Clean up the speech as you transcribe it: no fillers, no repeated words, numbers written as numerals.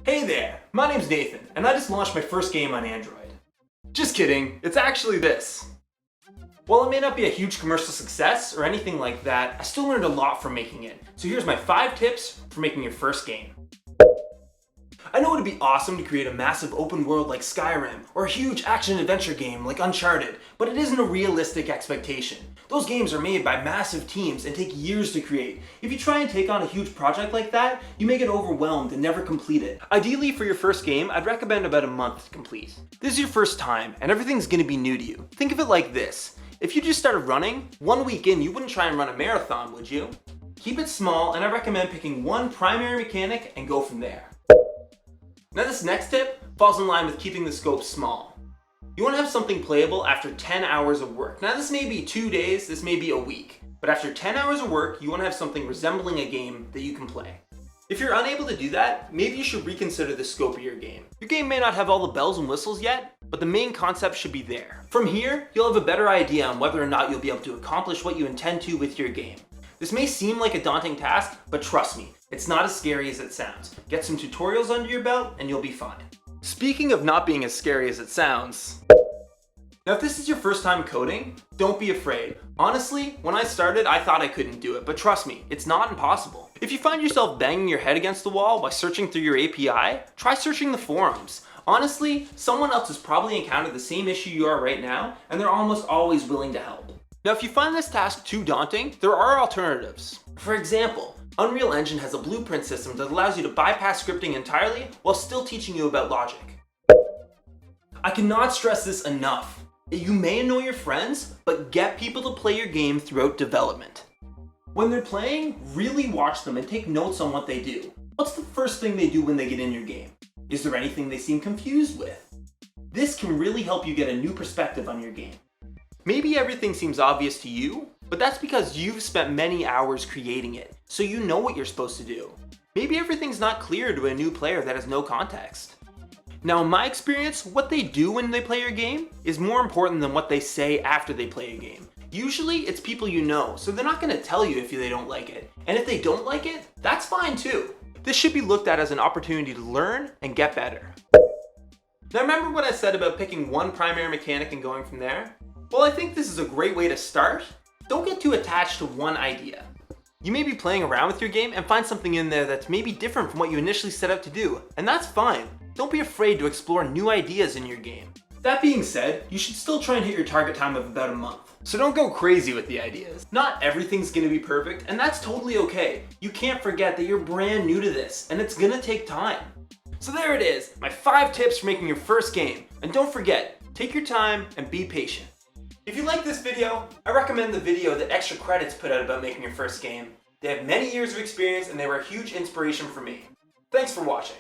Hey there, my name's Nathan, and I just launched my first game on Android. Just kidding, it's actually this. While it may not be a huge commercial success or anything like that, I still learned a lot from making it. So here's my 5 tips for making your first game. I know it'd be awesome to create a massive open world like Skyrim, or a huge action-adventure game like Uncharted, but it isn't a realistic expectation. Those games are made by massive teams and take years to create. If you try and take on a huge project like that, you may get overwhelmed and never complete it. Ideally, for your first game, I'd recommend about a month to complete. This is your first time, and everything's gonna be new to you. Think of it like this. If you just started running, 1 week in, you wouldn't try and run a marathon, would you? Keep it small, and I recommend picking one primary mechanic and go from there. Now this next tip falls in line with keeping the scope small. You want to have something playable after 10 hours of work. Now this may be 2 days, this may be a week, but after 10 hours of work, you want to have something resembling a game that you can play. If you're unable to do that, maybe you should reconsider the scope of your game. Your game may not have all the bells and whistles yet, but the main concept should be there. From here, you'll have a better idea on whether or not you'll be able to accomplish what you intend to with your game. This may seem like a daunting task, but trust me, it's not as scary as it sounds. Get some tutorials under your belt and you'll be fine. Speaking of not being as scary as it sounds, now if this is your first time coding, don't be afraid. Honestly, when I started, I thought I couldn't do it, but trust me, it's not impossible. If you find yourself banging your head against the wall while searching through your API, try searching the forums. Honestly, someone else has probably encountered the same issue you are right now, and they're almost always willing to help. Now if you find this task too daunting, there are alternatives. For example, Unreal Engine has a blueprint system that allows you to bypass scripting entirely while still teaching you about logic. I cannot stress this enough. You may annoy your friends, but get people to play your game throughout development. When they're playing, really watch them and take notes on what they do. What's the first thing they do when they get in your game? Is there anything they seem confused with? This can really help you get a new perspective on your game. Maybe everything seems obvious to you, but that's because you've spent many hours creating it, so you know what you're supposed to do. Maybe everything's not clear to a new player that has no context. Now in my experience, what they do when they play your game is more important than what they say after they play a game. Usually it's people you know, so they're not going to tell you if they don't like it. And if they don't like it, that's fine too. This should be looked at as an opportunity to learn and get better. Now remember what I said about picking one primary mechanic and going from there? Well, I think this is a great way to start. Don't get too attached to one idea. You may be playing around with your game and find something in there that's maybe different from what you initially set out to do, and that's fine. Don't be afraid to explore new ideas in your game. That being said, you should still try and hit your target time of about a month. So don't go crazy with the ideas. Not everything's gonna be perfect, and that's totally okay. You can't forget that you're brand new to this, and it's gonna take time. So there it is, my 5 tips for making your first game. And don't forget, take your time and be patient. If you like this video, I recommend the video that Extra Credits put out about making your first game. They have many years of experience and they were a huge inspiration for me. Thanks for watching.